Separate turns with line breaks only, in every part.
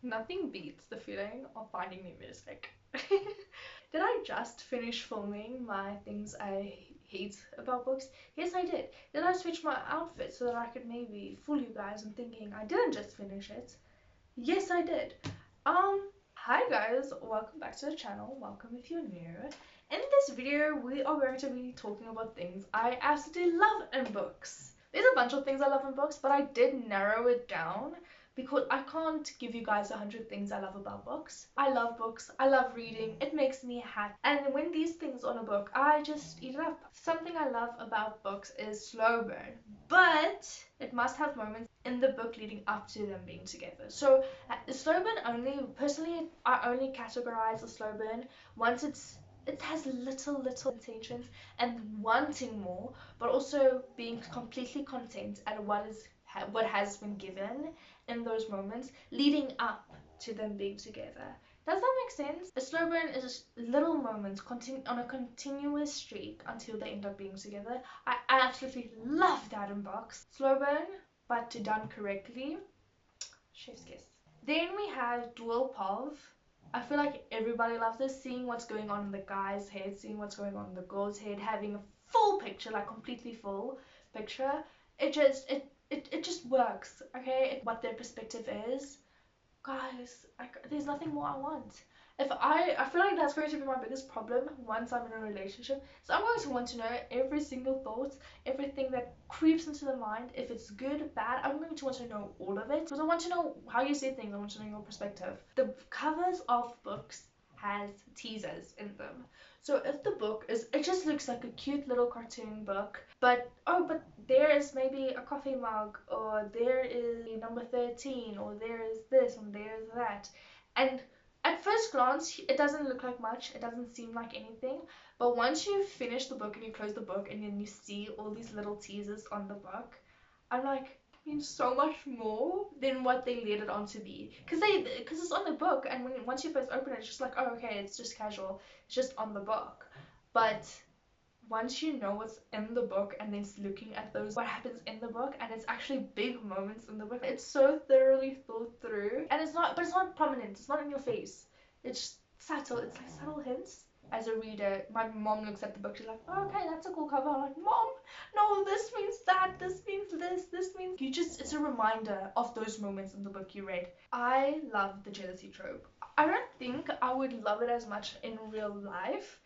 Nothing beats the feeling of finding new music. Did I just finish filming my things I hate about books? Yes, I did. Did I switch my outfit so that I could maybe fool you guys in thinking I didn't just finish it? Yes, I did. Hi guys, welcome back to the channel. Welcome if you're new. In this video, we are going to be talking about things I absolutely love in books. There's a bunch of things I love in books, but I did narrow it down because I can't give you guys 100 things I love about books. I love books, I love reading, it makes me happy. And when these things on a book, I just eat it up. Something I love about books is slow burn, but it must have moments in the book leading up to them being together. So the slow burn only, personally, I only categorize a slow burn once it has little intentions and wanting more, but also being completely content at what has been given in those moments leading up to them being together. Does that make sense? A slow burn is just little moments on a continuous streak until they end up being together. I absolutely love that in books. Slow burn, but done correctly. Chef's kiss. Then we had dual pov. I feel like everybody loves this, seeing what's going on in the guy's head, seeing what's going on in the girl's head, having a full picture, like completely full picture. It just works, okay? What their perspective is. Guys, there's nothing more I want. If I feel like that's going to be my biggest problem once I'm in a relationship. So I'm going to want to know every single thought, everything that creeps into the mind. If it's good, bad, I'm going to want to know all of it because I want to know how you see things. I want to know your perspective. The covers of books has teasers in them. So if the book is, it just looks like a cute little cartoon book, but oh, but there is maybe a coffee mug, or there is number 13, or there is this, and there is that. And at first glance, it doesn't look like much, it doesn't seem like anything, but once you finish the book and you close the book and then you see all these little teasers on the book, I'm like, means so much more than what they led it on to be, because it's on the book, and once you first open it, it's just like, oh, okay, it's just casual, it's just on the book. But once you know what's in the book and then looking at those what happens in the book, and it's actually big moments in the book, it's so thoroughly thought through, and it's not prominent, it's not in your face, it's subtle, it's like subtle hints. As a reader, my mom looks at the book, she's like, oh, okay, that's a cool cover. I'm like, mom, no, this means that, this means this means you just, it's a reminder of those moments in the book you read. I love the jealousy trope. I don't think I would love it as much in real life,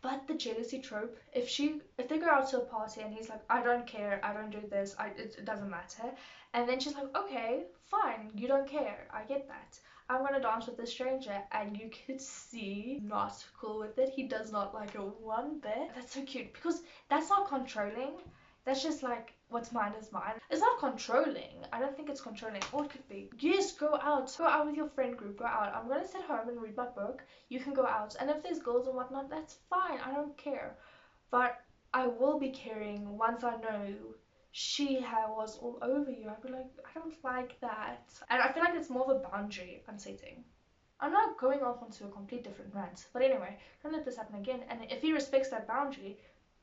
but the jealousy trope, if they go out to a party and he's like, I don't care, I don't do this, it doesn't matter, and then she's like, okay, fine, you don't care, I get that, I'm gonna dance with this stranger, and you could see not cool with it. He does not like it one bit. That's so cute because that's not controlling. That's just like, what's mine is mine. It's not controlling. I don't think it's controlling. Or it could be. Yes, go out. Go out with your friend group. Go out. I'm gonna sit home and read my book. You can go out. And if there's girls and whatnot, that's fine. I don't care. But I will be caring once I know was all over you. I'd be like, I don't like that. And I feel like it's more of a boundary I'm setting. I'm not going off onto a complete different rant. But anyway, don't let this happen again. And if he respects that boundary,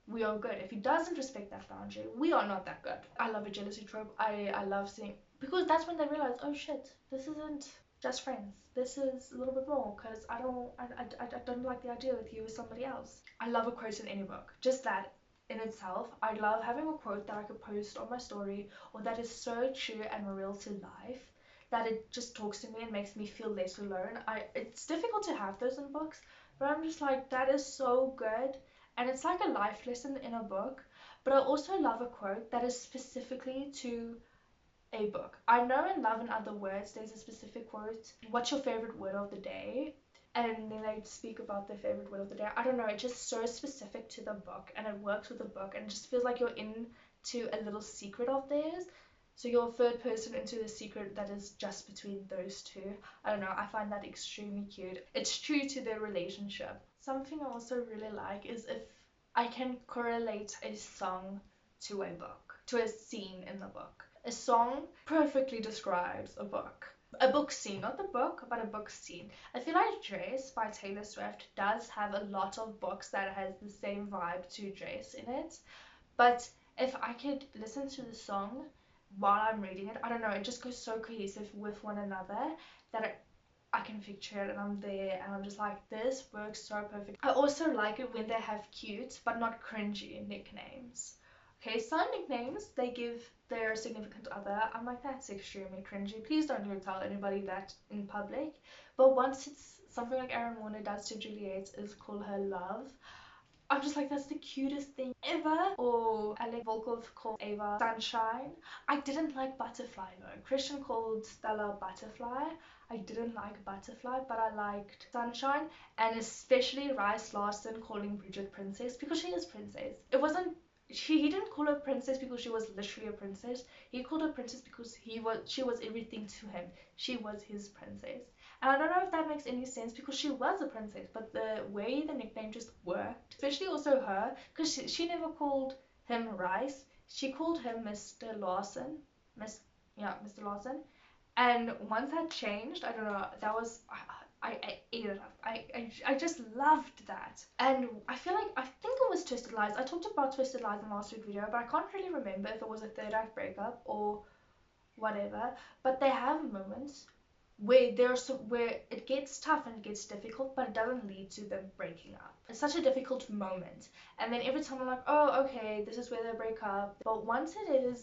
we are good. If he doesn't respect that boundary, we are not that good. I love a jealousy trope. I love seeing, because that's when they realize, oh shit, this isn't just friends. This is a little bit more, because I don't like the idea with you with somebody else. I love a quote in any book. Just that in itself. I love having a quote that I could post on my story, or that is so true and real to life that it just talks to me and makes me feel less alone. It's difficult to have those in books, but I'm just like, that is so good, and it's like a life lesson in a book. But I also love a quote that is specifically to a book. I know in Love and Other Words there's a specific quote, what's your favorite word of the day? And then they speak about their favorite word of the day. I don't know, it's just so specific to the book, and it works with the book, and it just feels like you're into a little secret of theirs. So you're a third person into the secret that is just between those two. I don't know, I find that extremely cute. It's true to their relationship. Something I also really like is if I can correlate a song to a book, to a scene in the book. A song perfectly describes a book scene, not the book, but a book scene. I feel like Dress by Taylor Swift does have a lot of books that has the same vibe to Dress in it, but if I could listen to the song while I'm reading it, I don't know, it just goes so cohesive with one another that I can picture it and I'm there and I'm just like, this works so perfect. I also like it when they have cute but not cringy nicknames. Okay, some nicknames they give their significant other, I'm like, that's extremely cringy. Please don't even tell anybody that in public. But once it's something like Aaron Warner does to Juliet is call her love, I'm just like, that's the cutest thing ever. Or Alec Volkov called Ava Sunshine. I didn't like Butterfly though. Christian called Stella Butterfly. I didn't like Butterfly, but I liked Sunshine. And especially Rice Larson calling Bridget Princess because she is Princess. It wasn't he didn't call her princess because she was literally a princess. He called her princess because she was everything to him. She was his princess. And I don't know if that makes any sense because she was a princess, but the way the nickname just worked, especially also her, because she never called him Rice. She called him Mr. Lawson. Miss, yeah, Mr. Lawson. And once that changed, I don't know, that was I ate it up. I just loved that. And I think it was Twisted Lies. I talked about Twisted Lies in last week's video, but I can't really remember if it was a third act breakup or whatever. But they have moments where where it gets tough and it gets difficult, but it doesn't lead to them breaking up. It's such a difficult moment, and then every time I'm like, oh, okay, this is where they break up. But once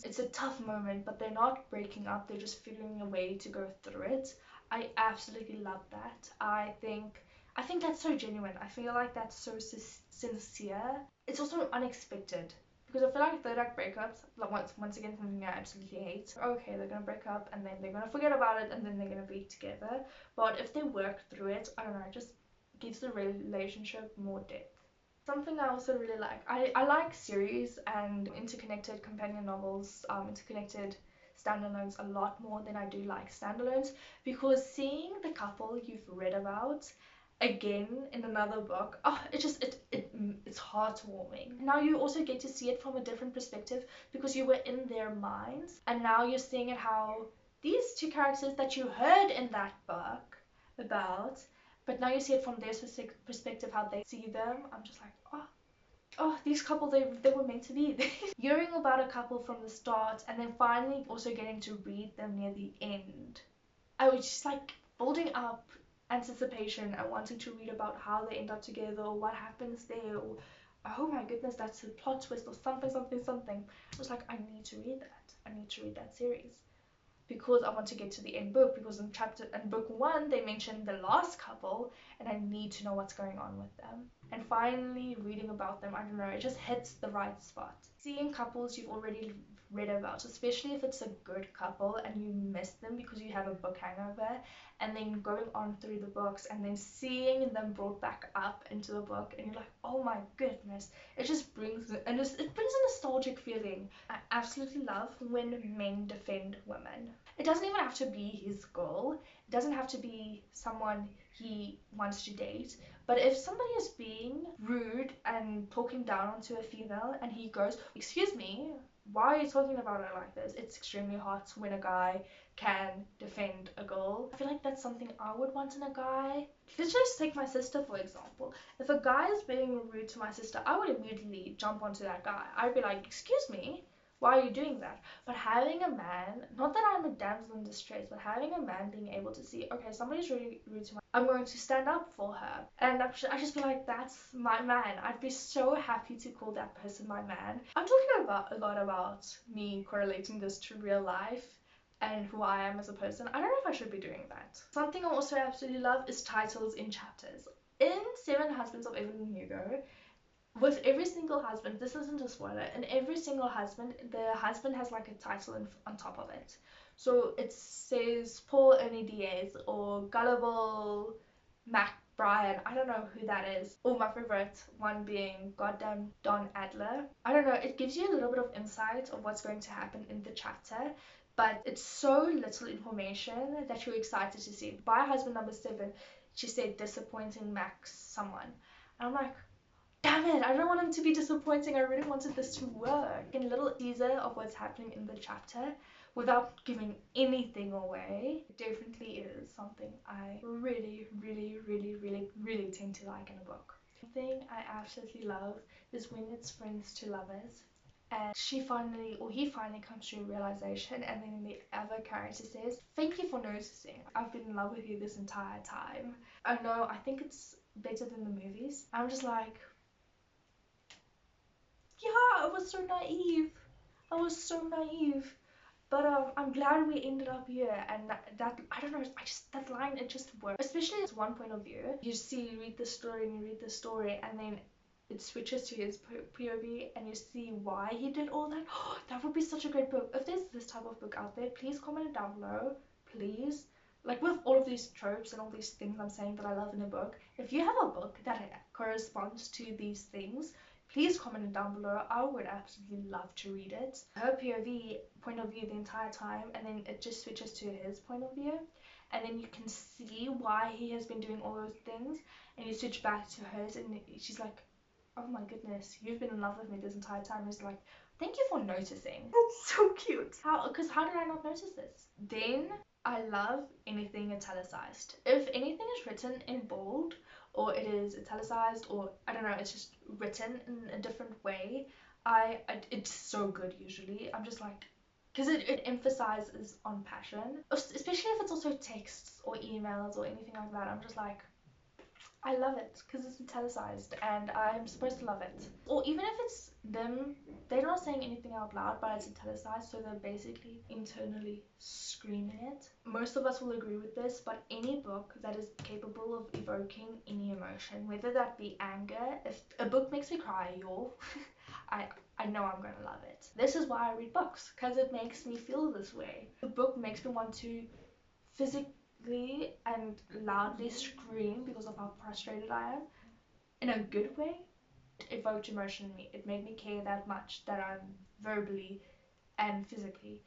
it's a tough moment, but they're not breaking up. They're just figuring a way to go through it. I absolutely love that. I think that's so genuine. I feel like that's so sincere. It's also unexpected. Because I feel like third act breakups, like once again something I absolutely hate. Okay, they're gonna break up and then they're gonna forget about it and then they're gonna be together. But if they work through it, I don't know, it just gives the relationship more depth. Something I also really like, I like series and interconnected companion novels, interconnected standalones a lot more than I do like standalones because seeing the couple you've read about again in another book, oh, it's heartwarming. Now you also get to see it from a different perspective because you were in their minds and now you're seeing it how these two characters that you heard in that book about, but now you see it from their perspective, how they see them. I'm just like, oh, these couple, they were meant to be. Hearing about a couple from the start and then finally also getting to read them near the end, I was just like building up anticipation and wanting to read about how they end up together or what happens there, or oh my goodness, that's a plot twist or something, something, something. I was like, I need to read that. I need to read that series because I want to get to the end book, because in book one they mentioned the last couple and I need to know what's going on with them. And finally reading about them, I don't know, it just hits the right spot. Seeing couples you've already read about, especially if it's a good couple and you miss them because you have a book hangover, and then going on through the books and then seeing them brought back up into the book and you're like, oh my goodness, it just brings it brings a nostalgic feeling. I absolutely love when men defend women. It doesn't even have to be his goal, it doesn't have to be someone he wants to date, but if somebody is being rude and talking down onto a female and he goes, excuse me, why are you talking about her like this? It's extremely hot when a guy can defend a girl. I feel like that's something I would want in a guy. Let's just take my sister for example. If a guy is being rude to my sister, I would immediately jump onto that guy. I'd be like, excuse me, why are you doing that? But having a man, not that I'm a damsel in distress, but having a man being able to see, okay, somebody's really rude to my, I'm going to stand up for her. And I just feel like that's my man. I'd be so happy to call that person my man. I'm talking about a lot about me correlating this to real life and who I am as a person. I don't know if I should be doing that. Something I also absolutely love is titles in chapters. In Seven Husbands of Evelyn Hugo, with every single husband, this isn't a spoiler, in every single husband, the husband has like a title on top of it. So it says Paul Ernie Diaz or Gullible Mac Bryan. I don't know who that is. Or my favorite one being Goddamn Don Adler. I don't know, it gives you a little bit of insight of what's going to happen in the chapter, but it's so little information that you're excited to see. By husband number 7, she said disappointing Max someone. And I'm like, damn it, I don't want him to be disappointing. I really wanted this to work. A little teaser of what's happening in the chapter without giving anything away. It definitely is something I really, really, really, really, really tend to like in a book. Something I absolutely love is when it's friends to lovers. and she finally, or he finally comes to a realization, and then the other character says, "Thank you for noticing. I've been in love with you this entire time." I know, I think it's better than the movies. I'm just like, yeah, I was so naive. I was so naive. But I'm glad we ended up here, and that I don't know, I just that line, it just works. Especially it's one point of view. You read the story, and you read the story, and then it switches to his POV, and you see why he did all that. That would be such a great book. If there's this type of book out there, please comment it down below, please. Like with all of these tropes and all these things I'm saying that I love in a book, if you have a book that corresponds to these things, please comment it down below. I would absolutely love to read it. Her POV, point of view the entire time, and then it just switches to his point of view. And then you can see why he has been doing all those things. And you switch back to hers, and she's like, "Oh my goodness, you've been in love with me this entire time." It's like, thank you for noticing. That's so cute. Because how did I not notice this? Then I love anything italicized. If anything is written in bold, or it is italicized, or I don't know, it's just written in a different way, it's so good usually. I'm just like, because it emphasizes on passion, especially if it's also texts or emails or anything like that. I'm just like, I love it because it's italicized and I'm supposed to love it. Or even if it's them, they're not saying anything out loud, but it's italicized, so they're basically internally screaming it. Most of us will agree with this, but any book that is capable of evoking any emotion, whether that be anger, if a book makes me cry, y'all, I I know I'm gonna love it. This is why I read books, because it makes me feel this way. The book makes me want to physically and loudly scream because of how frustrated I am, in a good way. It evoked emotion in me. It made me care that much that I'm verbally and physically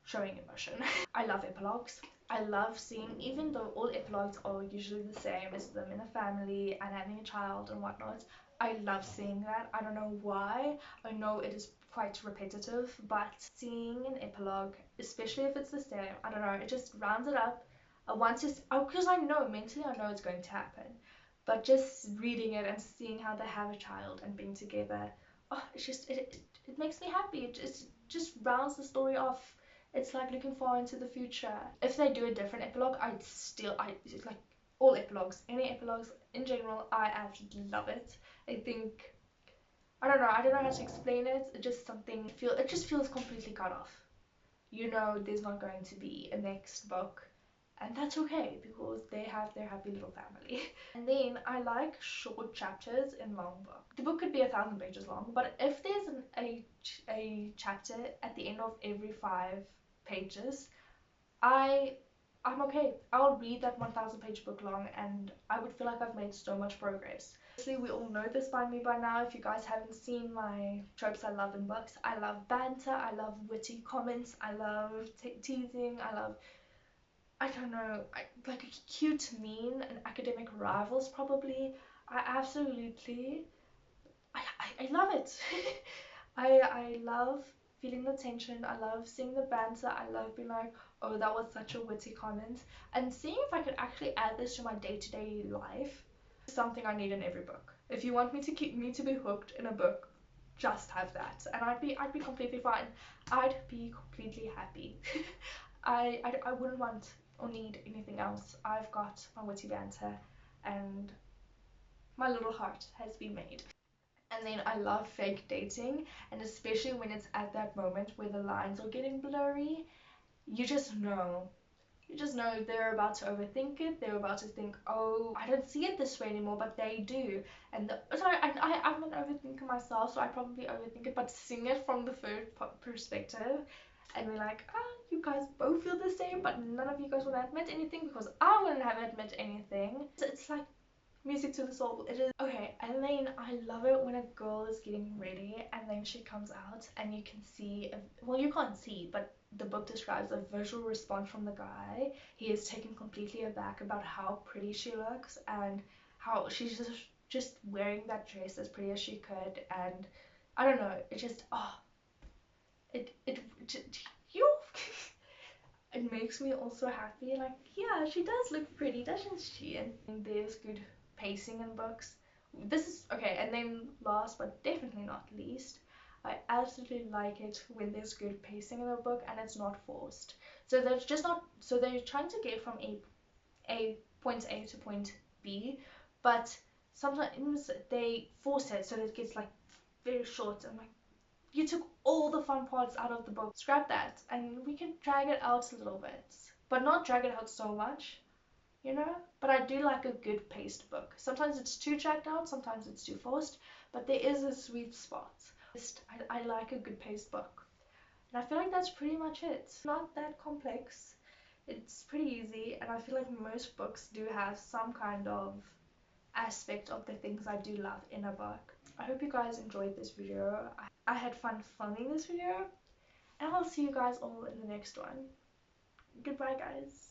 showing emotion. I love epilogues. I love seeing, even though all epilogues are usually the same, it's them in a family and having a child and whatnot. I love seeing that. I don't know why. I know it is quite repetitive, but seeing an epilogue, especially if it's the same, I don't know, it just rounds it up. I want to, because I know mentally, I know it's going to happen, but just reading it and seeing how they have a child and being together, oh, it's just it makes me happy. It just rounds the story off. It's like looking forward into the future. If they do a different epilogue, it's like all epilogues, any epilogues in general, I absolutely love it. I think, I don't know how to explain it. It just something it just feels completely cut off. You know, there's not going to be a next book, and that's okay because they have their happy little family. And then I like short chapters in long books. The book could be 1,000 pages long, but if there's a chapter at the end of every 5 pages, I I'm okay. I'll read that 1,000 page book long, and I would feel like I've made so much progress. Obviously, we all know this by me by now. If you guys haven't seen my tropes I love in books, I love banter, I love witty comments, I love teasing, I love, I don't know, like a cute mean and academic rivals probably. I absolutely, I love it. I love feeling the tension. I love seeing the banter. I love being like, oh, that was such a witty comment. And seeing if I could actually add this to my day-to-day life is something I need in every book. If you want me to keep me to be hooked in a book, just have that, and I'd be completely fine. I'd be completely happy. I wouldn't want or need anything else. I've got my witty banter, and my little heart has been made. And then I love fake dating, and especially when it's at that moment where the lines are getting blurry, you just know. You just know they're about to overthink it. They're about to think, oh, I don't see it this way anymore, but they do. And I'm an overthinker myself, so I probably overthink it, but seeing it from the third perspective, and we're like, ah, you guys both feel the same, but none of you guys want to admit anything because I wouldn't have admit anything. So it's like music to the soul. It is okay. And then I love it when a girl is getting ready and then she comes out and you can see well, you can't see, but the book describes a visual response from the guy. He is taken completely aback about how pretty she looks and how she's just wearing that dress as pretty as she could. And I don't know, it just it you it makes me also happy, like, yeah, she does look pretty, doesn't she? And there's good pacing in books. This is okay. And then last but definitely not least, I absolutely like it when there's good pacing in a book and it's not forced. So they're just not, so they're trying to get from a point A to point B, but sometimes they force it so that it gets like very short and like you took all the fun parts out of the book. Scrap that and we can drag it out a little bit, but not drag it out so much, you know? But I do like a good paced book. Sometimes it's too dragged out, sometimes it's too forced, but there is a sweet spot. I like a good paced book. And I feel like that's pretty much it. Not that complex. It's pretty easy, and I feel like most books do have some kind of aspect of the things I do love in a book. I hope you guys enjoyed this video. I had fun filming this video, and I'll see you guys all in the next one. Goodbye, guys.